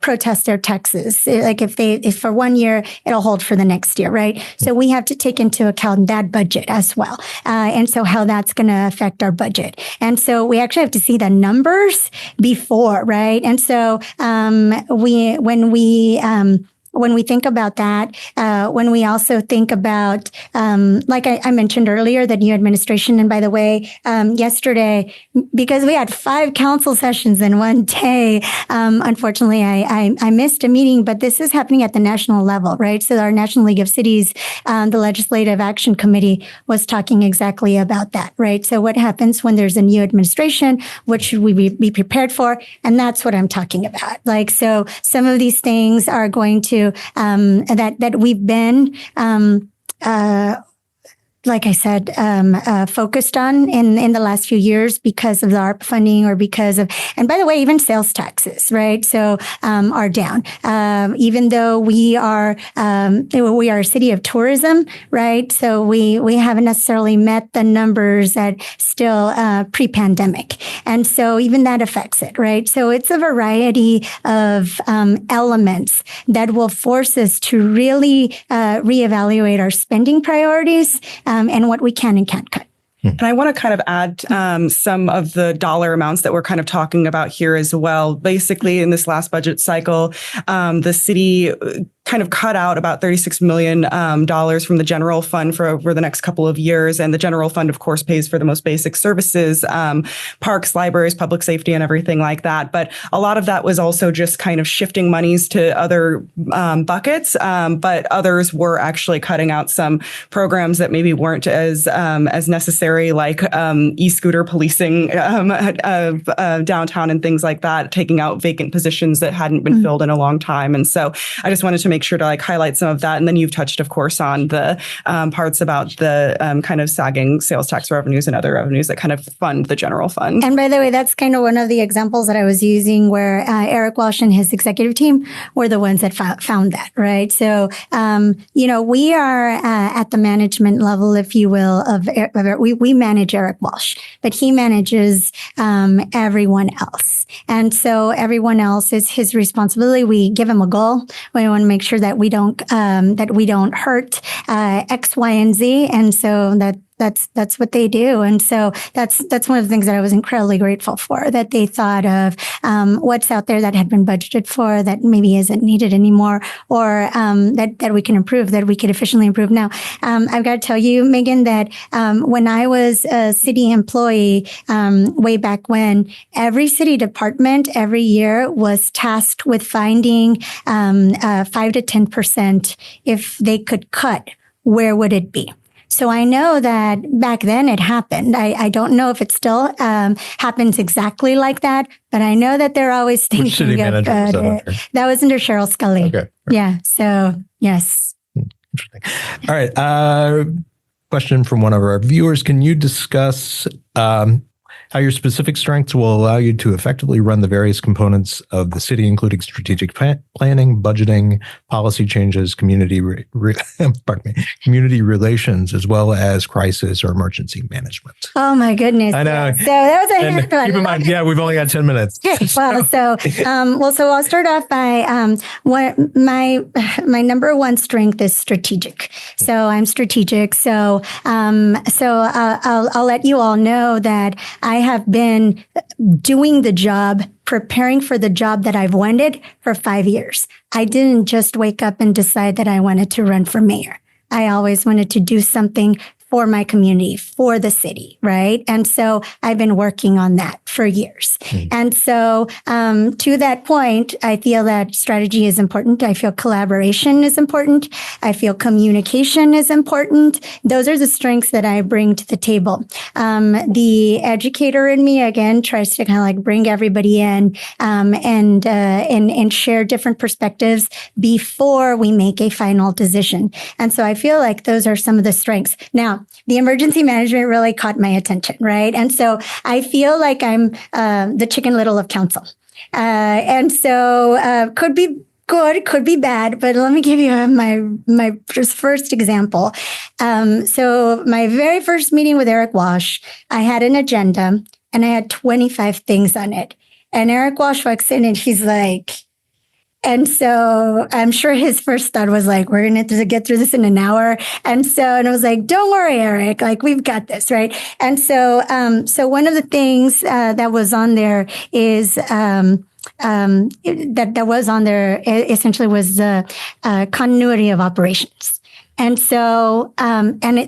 protest their taxes. Like if for 1 year, it'll hold for the next year, right? So we have to take into account that budget as well. And so how that's going to affect our budget. And so we actually have to see the numbers before, right? And so when we think about that, when we also think about, like I mentioned earlier, the new administration. And by the way, yesterday, because we had 5 council sessions in one day, unfortunately, I missed a meeting, but this is happening at the national level, right? So our National League of Cities, the Legislative Action Committee was talking exactly about that, right? So what happens when there's a new administration? What should we be prepared for? And that's what I'm talking about. Like, so some of these things are going to that we've been like I said, focused on in the last few years because of the ARP funding or because of, and by the way, even sales taxes, right? So, are down. Even though we are a city of tourism, right? So we haven't necessarily met the numbers that still, pre-pandemic. And so even that affects it, right? So it's a variety of, elements that will force us to really, reevaluate our spending priorities, and what we can and can't cut. And I want to kind of add some of the dollar amounts that we're kind of talking about here as well. Basically, in this last budget cycle, the city kind of cut out about $36 million from the general fund for over the next couple of years. And the general fund, of course, pays for the most basic services, parks, libraries, public safety, and everything like that. But a lot of that was also just kind of shifting monies to other buckets. But others were actually cutting out some programs that maybe weren't as necessary, like e-scooter policing of downtown and things like that, taking out vacant positions that hadn't been filled in a long time. And so I just wanted to make sure to highlight some of that. And then you've touched, of course, on the parts about the kind of sagging sales tax revenues and other revenues that kind of fund the general fund. And by the way, that's kind of one of the examples that I was using where Eric Walsh and his executive team were the ones that found that, right? So, we are at the management level, if you will, we manage Eric Walsh, but he manages everyone else. And so everyone else is his responsibility. We give him a goal. We want to make sure that we don't hurt X, Y, and Z. And so that's what they do. And so that's one of the things that I was incredibly grateful for, that they thought of what's out there that had been budgeted for that maybe isn't needed anymore, or that we can improve, that we could efficiently improve. Now, I've got to tell you, Megan, that when I was a city employee way back when, every city department every year was tasked with finding 5 to 10%. If they could cut, where would it be? So I know that back then it happened. I don't know if it still happens exactly like that, but I know that they're always Which city thinking manager about was that it. under? That was under Cheryl Scully. Okay. Yeah. So yes. Interesting. All right. Question from one of our viewers. Can you discuss how your specific strengths will allow you to effectively run the various components of the city, including strategic planning, budgeting, policy changes, community relations, as well as crisis or emergency management? Oh my goodness. I know. So that was a And hard one. keep in mind, we've only got 10 minutes. Okay. Well, so I'll start off by what my number one strength is strategic. So I'm strategic. So I'll let you all know that I have been doing the job, preparing for the job that I've wanted for 5 years. I didn't just wake up and decide that I wanted to run for mayor. I always wanted to do something for my community, for the city, right? And so I've been working on that for years. And so to that point, I feel that strategy is important. I feel collaboration is important. I feel communication is important. Those are the strengths that I bring to the table. The educator in me, again, tries to kind of bring everybody in and share different perspectives before we make a final decision. And so I feel like those are some of the strengths. Now, the emergency management really caught my attention, right? And so I feel like I'm the Chicken Little of council. And so could be good, could be bad, but let me give you my first example. So my very first meeting with Eric Walsh, I had an agenda and I had 25 things on it. And Eric Walsh walks in and he's like, and so I'm sure his first thought was like, we're going to get through this in an hour. And I was like, don't worry, Eric, we've got this, right? And so one of the things that was on there is that was on there essentially was the continuity of operations. And so,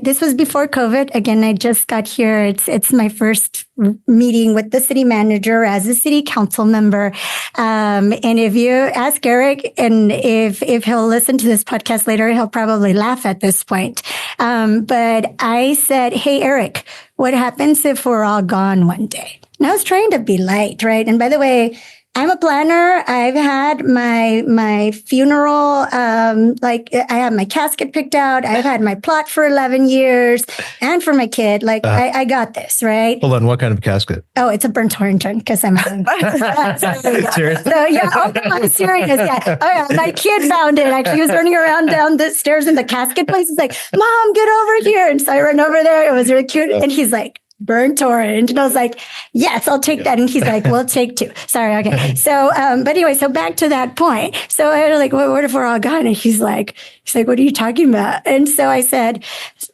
this was before COVID. Again, I just got here. It's my first meeting with the city manager as a city council member. And if you ask Eric, and if he'll listen to this podcast later, he'll probably laugh at this point. But I said, hey, Eric, what happens if we're all gone one day? And I was trying to be light, right? And by the way, I'm a planner. I've had my funeral, I have my casket picked out. I've had my plot for 11 years and for my kid. I got this, right? Hold on. What kind of casket? Oh, it's a burnt orange one because I'm Serious? So yeah, I'm serious. Yeah. Oh yeah, my kid found it. Actually, he was running around down the stairs in the casket place. He's like, Mom, get over here. And so I ran over there. It was really cute. And he's like, burnt orange. And I was like, yes, I'll take that. And he's like, we'll take 2. Sorry. Okay. So, but anyway, so back to that point. So I was like, what if we're all gone? And he's like, what are you talking about? And so I said,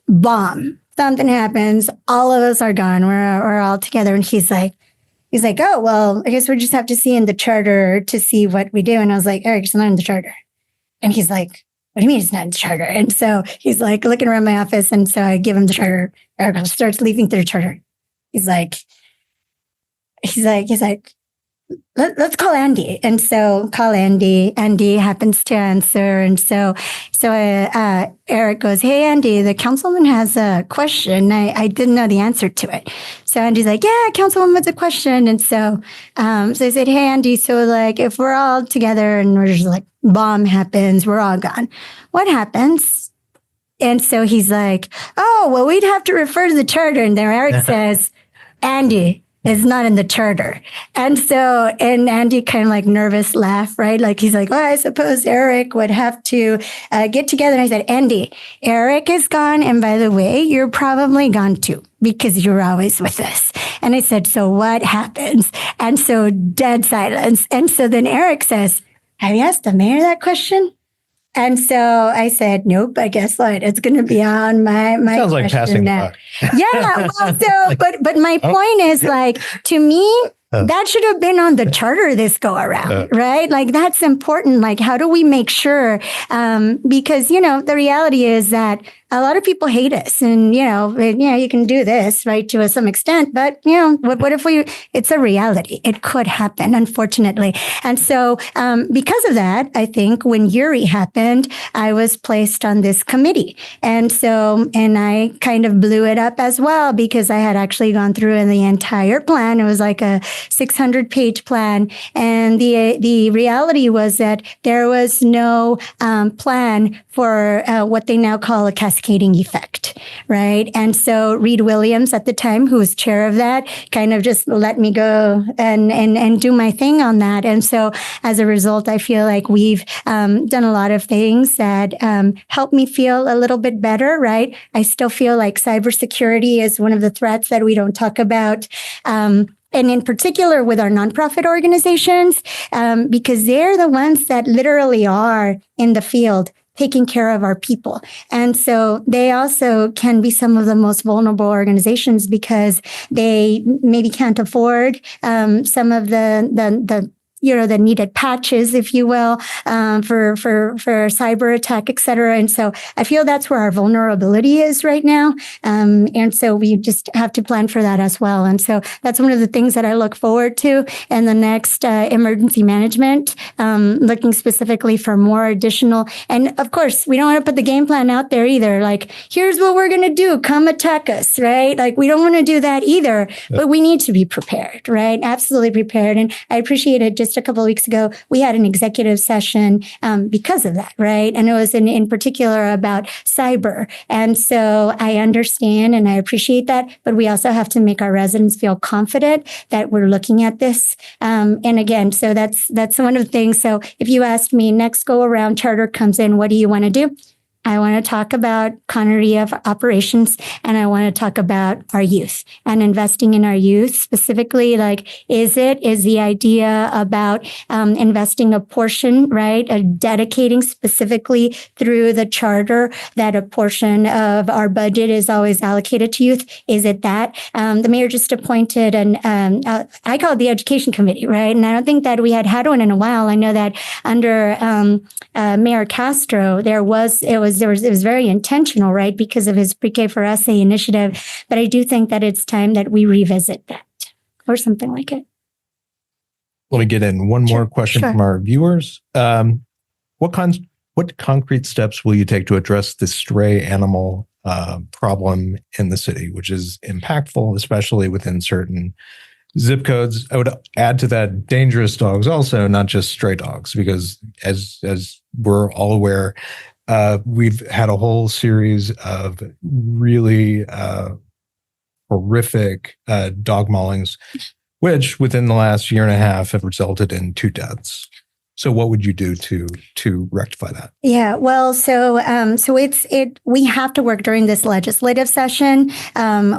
bomb, something happens. All of us are gone. We're all together. And he's like, oh, well, I guess we just have to see in the charter to see what we do. And I was like, Eric, it's not in the charter. And he's like, what do you mean it's not in the charter? And so he's like looking around my office. And so I give him the charter. Eric starts leafing through the charter. He's like, let's call Andy. And so call Andy. Andy happens to answer. And so Eric goes, hey, Andy, the councilman has a question. I didn't know the answer to it. So Andy's like, yeah, councilwoman has a question. And so I said, hey, Andy, so like if we're all together and we're just like bomb happens, we're all gone, what happens? And so he's like, oh, well, we'd have to refer to the charter. And then Eric says, Andy, it's not in the charter. And Andy kind of like nervous laugh, right? Like he's like, well, I suppose Eric would have to get together. And I said, Andy, Eric is gone. And by the way, you're probably gone too, because you're always with us. And I said, so what happens? And so dead silence. And so then Eric says, have you asked the mayor that question? And so I said, nope, but guess what? It's going to be on my Sounds like passing now. the buck. Yeah. Well, so, but my point is like, to me, that should have been on the charter this go around, right? Like that's important. Like, how do we make sure? Because, the reality is that a lot of people hate us and, you can do this, right, to some extent, but, what if it's a reality. It could happen, unfortunately. And so because of that, I think when Uri happened, I was placed on this committee. And I kind of blew it up as well because I had actually gone through in the entire plan. It was like a 600-page plan. And the reality was that there was no plan for what they now call a cascading effect, right? And so Reed Williams at the time, who was chair of that, kind of just let me go and do my thing on that. And so as a result, I feel like we've done a lot of things that help me feel a little bit better, right? I still feel like cybersecurity is one of the threats that we don't talk about. And in particular with our nonprofit organizations, because they're the ones that literally are in the field taking care of our people. And so they also can be some of the most vulnerable organizations because they maybe can't afford some of the the needed patches, if you will, for cyber attack, et cetera. And so I feel that's where our vulnerability is right now. And so we just have to plan for that as well. And so that's one of the things that I look forward to in the next emergency management, looking specifically for more additional. And of course, we don't want to put the game plan out there either. Like, here's what we're going to do. Come attack us, right? Like, we don't want to do that either, but we need to be prepared, right? Absolutely prepared. And I appreciate it. Just a couple of weeks ago, we had an executive session because of that, right? And it was in particular about cyber. And so I understand and I appreciate that, but we also have to make our residents feel confident that we're looking at this. And again, so that's one of the things. So if you asked me next go around, charter comes in, what do you want to do? I want to talk about continuity of operations, and I want to talk about our youth and investing in our youth specifically. Like, is the idea about investing a portion, right? Dedicating specifically through the charter that a portion of our budget is always allocated to youth? Is it that? The mayor just appointed I call it the education committee, right? And I don't think that we had one in a while. I know that under Mayor Castro, it was very intentional, right? Because of his Pre-K for Essay initiative. But I do think that it's time that we revisit that or something like it. Let me get in one more question from our viewers. What concrete steps will you take to address the stray animal problem in the city, which is impactful, especially within certain zip codes? I would add to that dangerous dogs also, not just stray dogs, because as we're all aware, we've had a whole series of really horrific dog maulings, which within the last year and a half have resulted in 2 deaths. So what would you do to rectify that? Yeah, well, so we have to work during this legislative session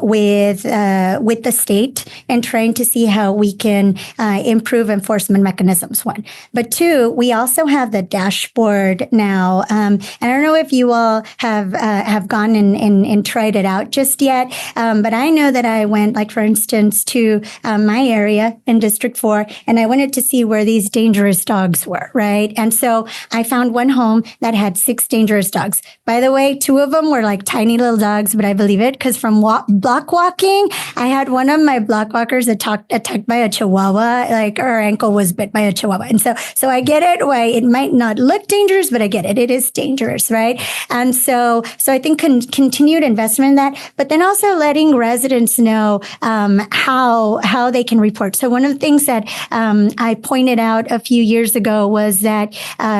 with the state and trying to see how we can improve enforcement mechanisms. 1, but 2, we also have the dashboard now. And I don't know if you all have gone and tried it out just yet, but I know that I went, like for instance, to my area in District 4, and I wanted to see where these dangerous dogs were, right? And so I found one home that had 6 dangerous dogs. By the way, 2 of them were like tiny little dogs, but I believe it because from block walking, I had one of my block walkers attacked by a chihuahua, like her ankle was bit by a chihuahua. And so I get it why it might not look dangerous, but I get it. It is dangerous, right? And so I think continued investment in that, but then also letting residents know how they can report. So one of the things that I pointed out a few years ago was that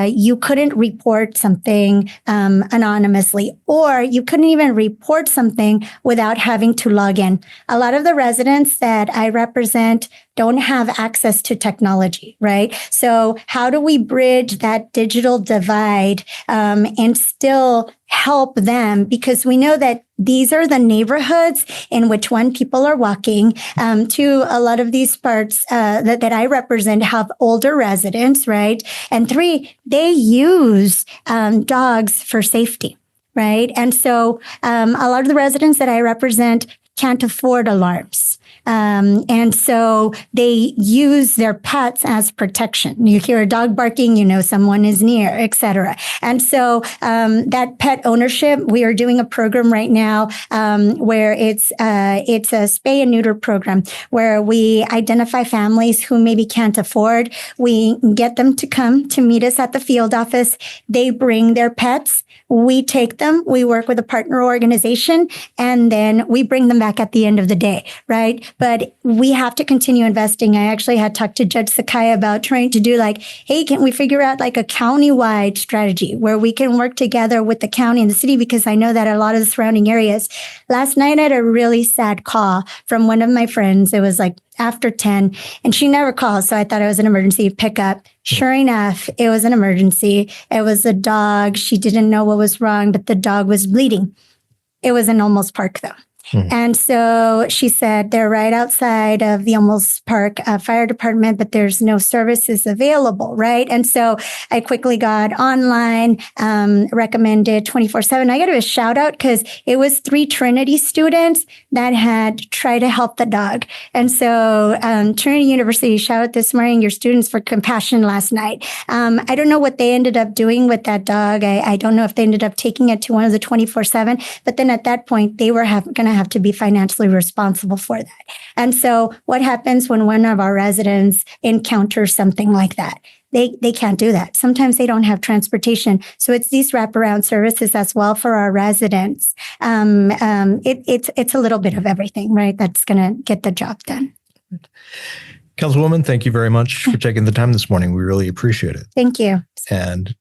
you couldn't report something anonymously, or you couldn't even report something without having to log in. A lot of the residents that I represent don't have access to technology, right? So how do we bridge that digital divide and still help them? Because we know that these are the neighborhoods in which, one, people are walking. Two, a lot of these parts that I represent have older residents, right? And 3, they use dogs for safety, right? And so a lot of the residents that I represent can't afford alarms. And so they use their pets as protection. You hear a dog barking, you know someone is near, et cetera. And so that pet ownership, we are doing a program right now where it's a spay and neuter program where we identify families who maybe can't afford. We get them to come to meet us at the field office. They bring their pets. We take them, we work with a partner organization, and then we bring them back at the end of the day, right? But we have to continue investing. I actually had talked to Judge Sakai about trying to do like, hey, can we figure out like a county-wide strategy where we can work together with the county and the city? Because I know that a lot of the surrounding areas. Last night I had a really sad call from one of my friends. It was like after 10, and she never calls. So I thought it was an emergency pickup. Sure enough, it was an emergency. It was a dog. She didn't know what was wrong, but the dog was bleeding. It was in Olmos Park, though. And so she said they're right outside of the Olmos Park Fire Department, but there's no services available, right? And so I quickly got online, recommended 24/7. I got to do a shout out because it was 3 Trinity students that had tried to help the dog. And so Trinity University, shout out this morning, your students for compassion last night. I don't know what they ended up doing with that dog. I don't know if they ended up taking it to one of the 24/7, but then at that point, they were going to have to be financially responsible for that. And so what happens when one of our residents encounters something like that? They can't do that. Sometimes they don't have transportation. So it's these wraparound services as well for our residents. It's a little bit of everything, right? That's going to get the job done. Councilwoman, thank you very much for taking the time this morning. We really appreciate it. Thank you. And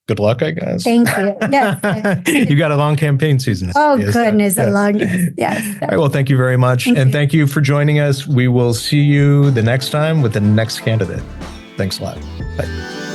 good luck, I guess. Thank you. Yes. You got a long campaign season. Oh, goodness, a long, yes. All right, well, thank you very much. Thank you for joining us. We will see you the next time with the next candidate. Thanks a lot. Bye.